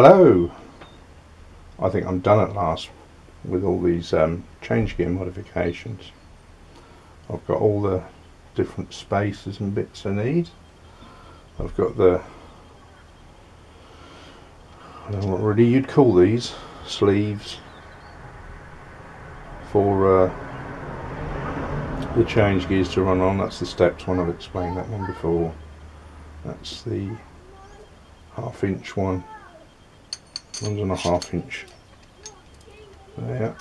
Hello! I think I'm done at last with all these change gear modifications. I've got all the different spacers and bits I need. I've got the, I don't know what really you'd call these, sleeves for the change gears to run on. That's the steps one, I've explained that one before. That's the 1/2 inch one. One's on a 1/2 inch there,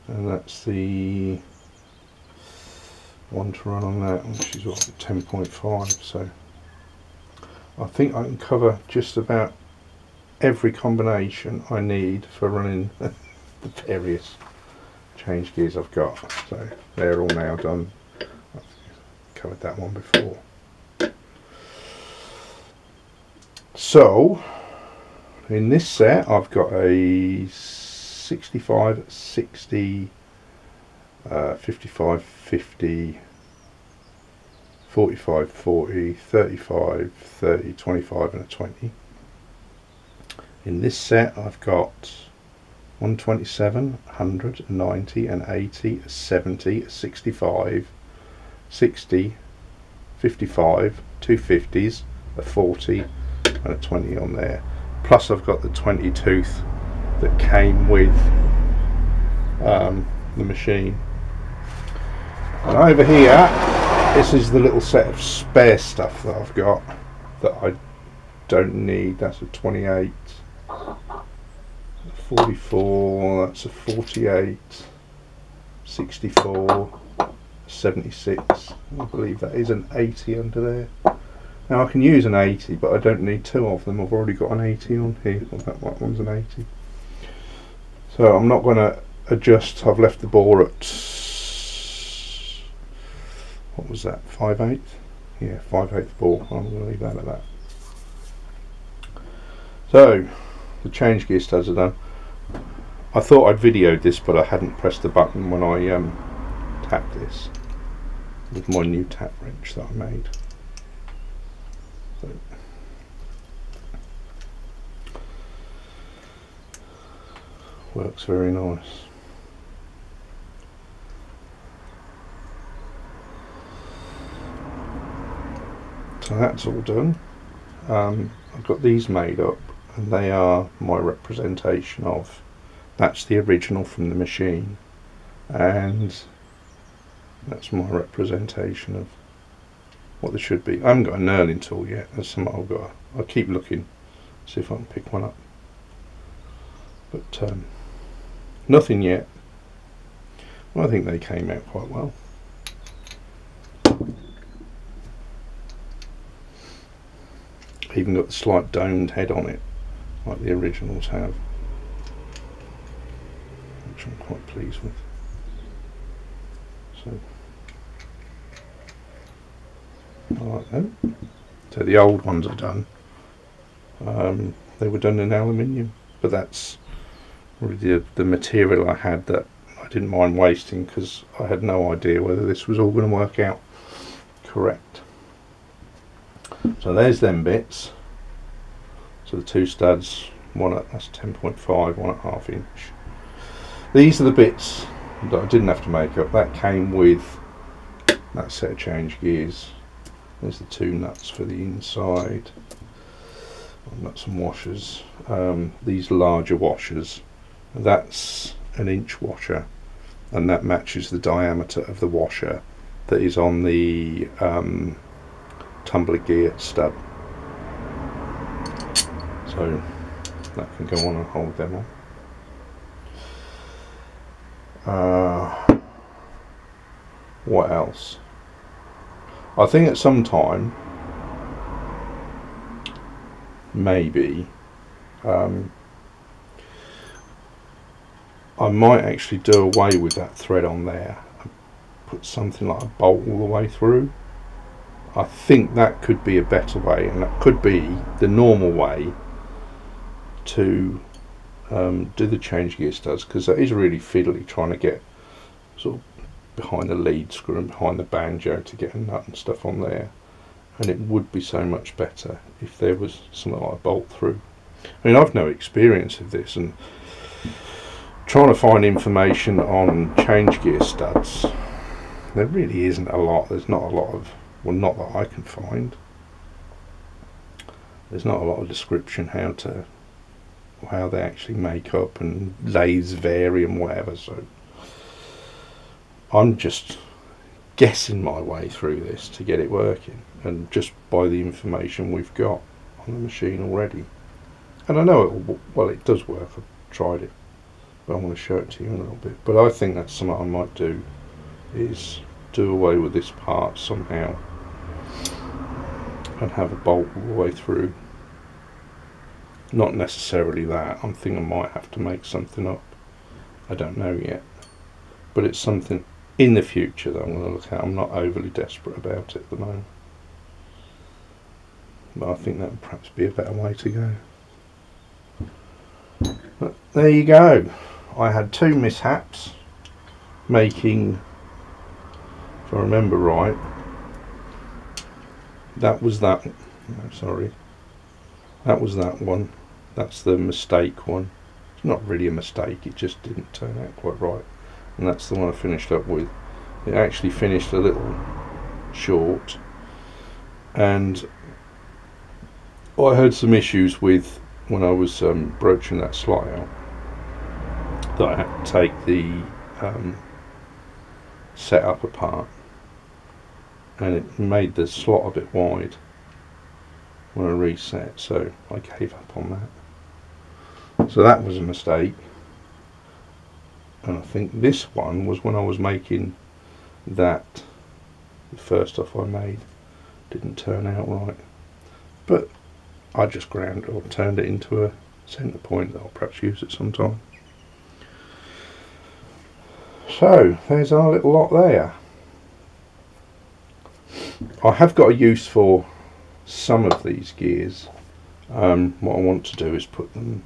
and that's the one to run on that, which is what, 10.5. so I think I can cover just about every combination I need for running the various change gears I've got. So they're all now done. I've covered that one before. So in this set I've got a 65, 60, 55, 50, 45, 40, 35, 30, 25 and a 20. In this set I've got 127, 100, 90, an 80, a 70, a 65, 60, 55, two 50s, a 40 and a 20 on there. Plus I've got the 20 tooth that came with the machine. And over here, this is the little set of spare stuff that I've got that I don't need. That's a 28, a 44, that's a 48, 64, 76. I believe that is an 80 under there. Now I can use an 80, but I don't need two of them. I've already got an 80 on here. Well, that one's an 80. So I'm not going to adjust. I've left the bore at, what was that, 5/8? Yeah, 5/8 bore. I'm going to leave that at that. So the change gear studs are done. I thought I'd videoed this, but I hadn't pressed the button when I tapped this with my new tap wrench that I made. Works very nice. So that's all done. I've got these made up, and they are my representation of, that's the original from the machine, and that's my representation of what they should be. I haven't got a knurling tool yet. There's some I've got. I'll keep looking, see if I can pick one up. But nothing yet. Well, I think they came out quite well. Even got the slight domed head on it, like the originals have, which I'm quite pleased with. So I like that. So the old ones are done. They were done in aluminium, but that's really the material I had that I didn't mind wasting, because I had no idea whether this was all going to work out correct. So there's them bits. So the two studs, that's 10.5, 1/2 inch. These are the bits that I didn't have to make up. That came with that set of change gears. There's the two nuts for the inside, nuts and washers. These larger washers, that's an inch washer, and that matches the diameter of the washer that is on the tumbler gear stud. So that can go on and hold them on. What else? I think at some time, maybe, I might actually do away with that thread on there and put something like a bolt all the way through. I think that could be a better way, and that could be the normal way to do the change gear studs, because that is really fiddly trying to get sort of behind the lead screw and behind the banjo to get a nut and stuff on there, and it would be so much better if there was something like a bolt through. I mean, I've no experience of this, and trying to find information on change gear studs, there really isn't a lot. There's not a lot of, well, not that I can find. There's not a lot of description how they actually make up, and lathes vary and whatever, so I'm just guessing my way through this to get it working, and just by the information we've got on the machine already. And I know it does work. I've tried it, but I want to show it to you in a little bit. But I think that's something I might do, is do away with this part somehow and have a bolt all the way through. Not necessarily that. I'm thinking I might have to make something up. I don't know yet, but it's something in the future that I'm going to look at. I'm not overly desperate about it at the moment, but I think that would perhaps be a better way to go. But there you go. I had 2 mishaps making, if I remember right, that was that, no, sorry, that was that one. That's the mistake one. It's not really a mistake, it just didn't turn out quite right. And that's the one I finished up with. It actually finished a little short, and I had some issues with when I was broaching that slot out, that I had to take the setup apart, and it made the slot a bit wide when I reset, so I gave up on that. So that was a mistake. And I think this one was when I was making that, the first stuff I made didn't turn out right, but I just ground or turned it into a centre point that I'll perhaps use at some time. So there's our little lot there. I have got a use for some of these gears. What I want to do is put them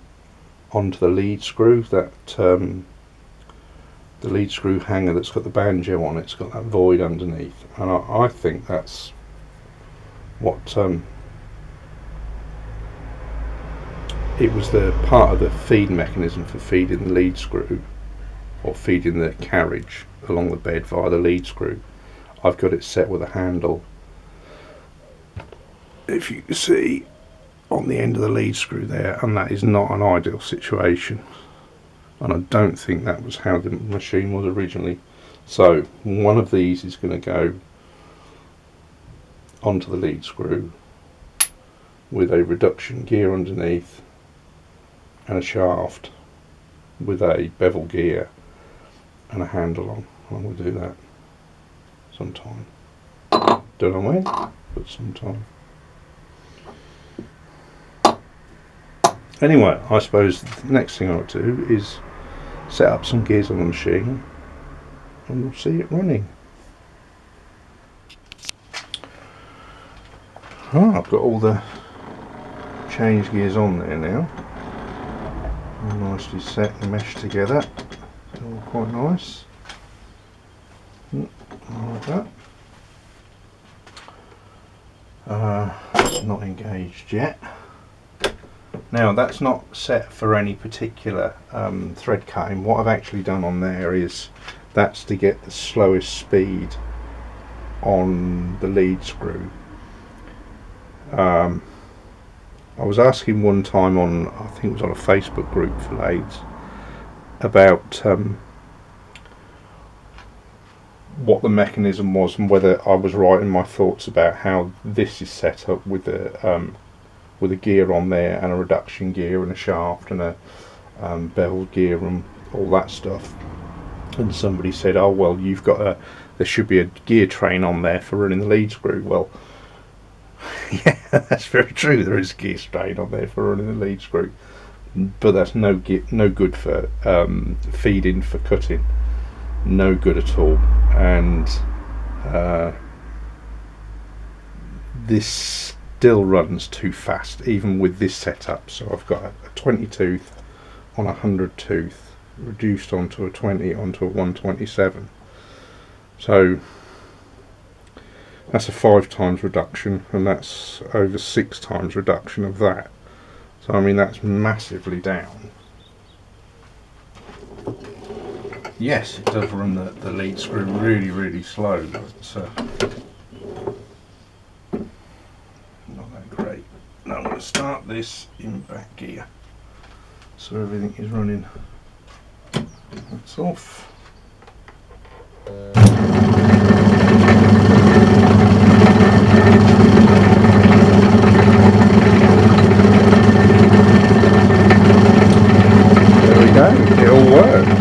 onto the lead screw, that the lead screw hanger that's got the banjo on it. It's got that void underneath, and I think that's what it was, the part of the feed mechanism for feeding the lead screw, or feeding the carriage along the bed via the lead screw. I've got it set with a handle, if you can see, on the end of the lead screw there, and that is not an ideal situation, and I don't think that was how the machine was originally. So one of these is going to go onto the lead screw with a reduction gear underneath and a shaft with a bevel gear and a handle on. I will do that sometime. Don't know when, but sometime. Anyway, I suppose the next thing I'll do is set up some gears on the machine and we'll see it running. Oh, I've got all the change gears on there now, all nicely set and meshed together, all quite nice, like that. It's not engaged yet. Now that's not set for any particular thread cutting. What I've actually done on there is, that's to get the slowest speed on the lead screw. I was asking one time on, I think it was on a Facebook group for lathes, about what the mechanism was and whether I was right in my thoughts about how this is set up with a gear on there and a reduction gear and a shaft and a beveled gear and all that stuff. And somebody said, oh well, you've got there should be a gear train on there for running the lead screw. Well, yeah, that's very true, there is a gear train on there for running the lead screw, but that's no good for feeding for cutting, no good at all. And this still runs too fast even with this setup. So I've got a 20 tooth on a 100 tooth reduced onto a 20 onto a 127. So That's a 5 times reduction, and that's over 6 times reduction of that. So I mean, that's massively down. Yes, it does run the lead screw really slow, but not that great. Now I'm going to start this in back gear, so everything is running. That's off. There we go, it all works.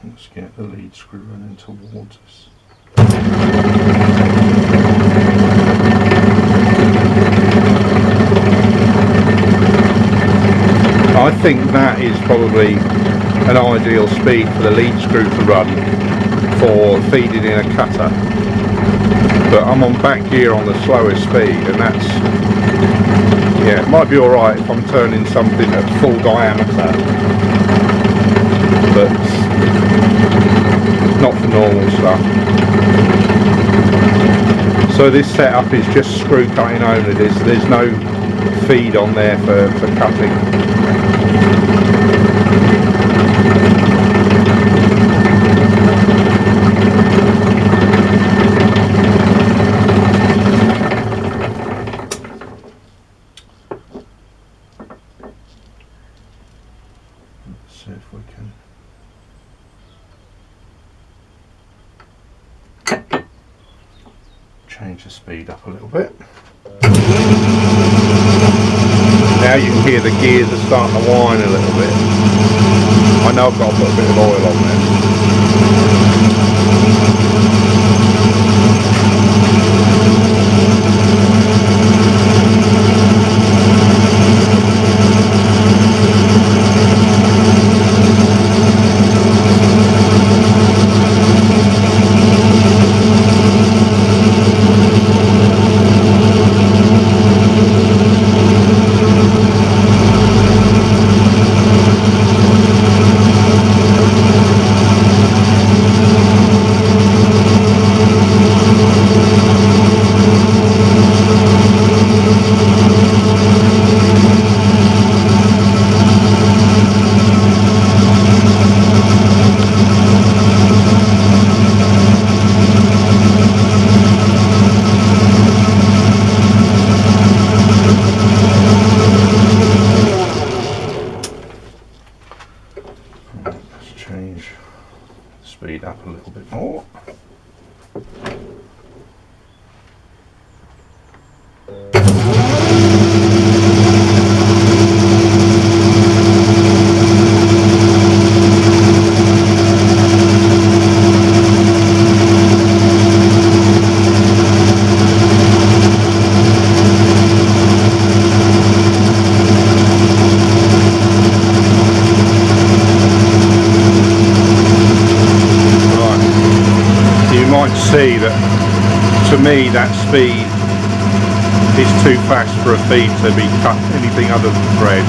Let's get the lead screw running towards us. I think that is probably an ideal speed for the lead screw to run for feeding in a cutter. But I'm on back gear on the slowest speed, and that's, yeah, it might be alright if I'm turning something at full diameter, but not for normal stuff. So this setup is just screw cutting only. There's no feed on there for cutting. Let's see if we can. Change the speed up a little bit. Now you can hear the gears are starting to whine a little bit. I know I've got to put a bit of oil on there. Change the speed up a little bit more. See that, to me, that speed is too fast for a feed to be cut anything other than threads.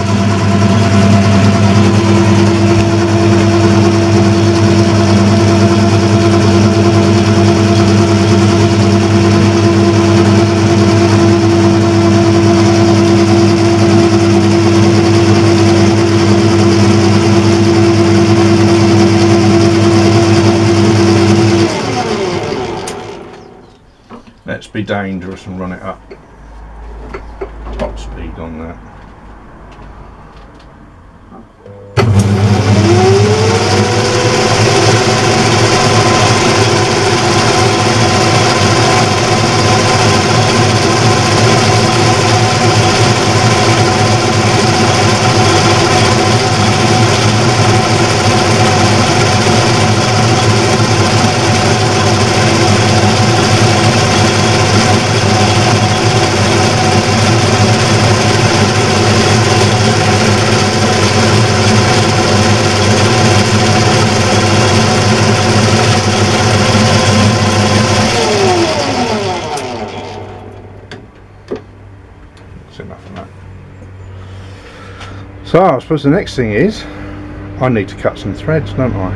Let's be dangerous and run it up top speed on that. So I suppose the next thing is I need to cut some threads, don't I?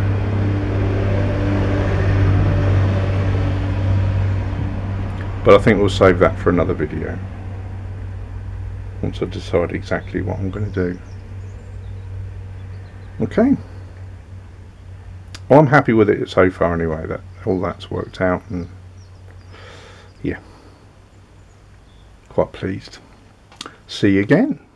But I think we'll save that for another video once I decide exactly what I'm going to do. Okay. Well, I'm happy with it so far anyway, that all that's worked out, and yeah, quite pleased. See you again.